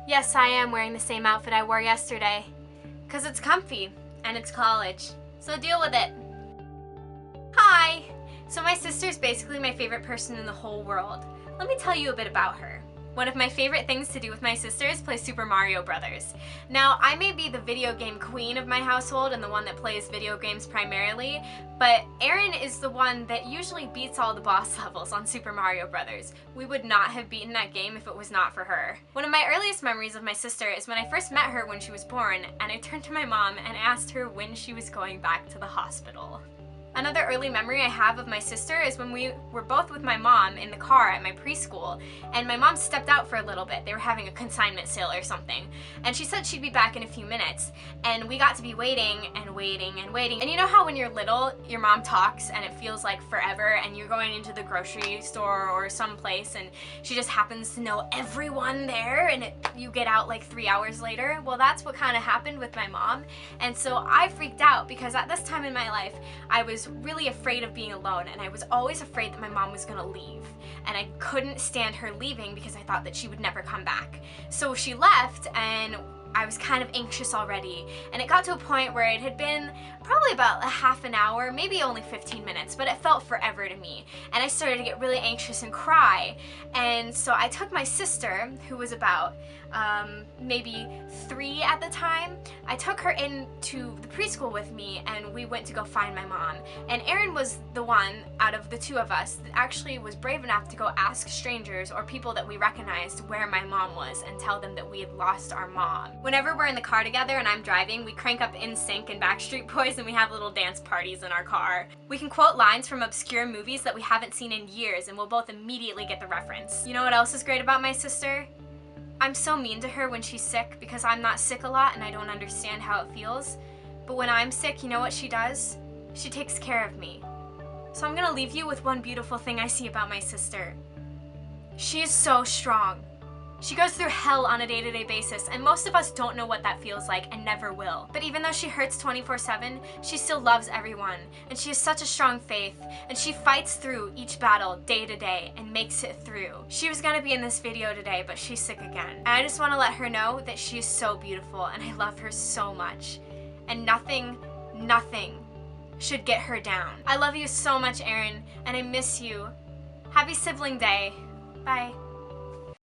Yes, I am wearing the same outfit I wore yesterday. 'Cause it's comfy, and it's college. So deal with it. Hi! So my sister's basically my favorite person in the whole world. Let me tell you a bit about her. One of my favorite things to do with my sister is play Super Mario Brothers. Now, I may be the video game queen of my household and the one that plays video games primarily, but Erin is the one that usually beats all the boss levels on Super Mario Brothers. We would not have beaten that game if it was not for her. One of my earliest memories of my sister is when I first met her when she was born, and I turned to my mom and asked her when she was going back to the hospital. Another early memory I have of my sister is when we were both with my mom in the car at my preschool, and my mom stepped out for a little bit. They were having a consignment sale or something, and she said she'd be back in a few minutes, and we got to be waiting and waiting and waiting. And you know how when you're little, your mom talks and it feels like forever, and you're going into the grocery store or someplace and she just happens to know everyone there, and you get out like 3 hours later? Well, that's what kind of happened with my mom, and so I freaked out because at this time in my life, I was really afraid of being alone, and I was always afraid that my mom was gonna leave, and I couldn't stand her leaving because I thought that she would never come back. So she left, and I was kind of anxious already, and it got to a point where it had been probably about a half an hour, maybe only 15 minutes, but it felt forever to me, and I started to get really anxious and cry. And so I took my sister, who was about maybe 3 at the time, I took her into the preschool with me, and we went to go find my mom. And Erin was the one out of the two of us that actually was brave enough to go ask strangers or people that we recognized where my mom was and tell them that we had lost our mom. Whenever we're in the car together and I'm driving, we crank up NSYNC and Backstreet Boys, and we have little dance parties in our car. We can quote lines from obscure movies that we haven't seen in years, and we'll both immediately get the reference. You know what else is great about my sister? I'm so mean to her when she's sick because I'm not sick a lot and I don't understand how it feels. But when I'm sick, you know what she does? She takes care of me. So I'm gonna leave you with one beautiful thing I see about my sister. She is so strong. She goes through hell on a day-to-day basis, and most of us don't know what that feels like and never will. But even though she hurts 24/7, she still loves everyone, and she has such a strong faith, and she fights through each battle day to day and makes it through. She was gonna be in this video today, but she's sick again. And I just want to let her know that she is so beautiful, and I love her so much. And nothing should get her down. I love you so much, Erin, and I miss you. Happy Sibling Day. Bye.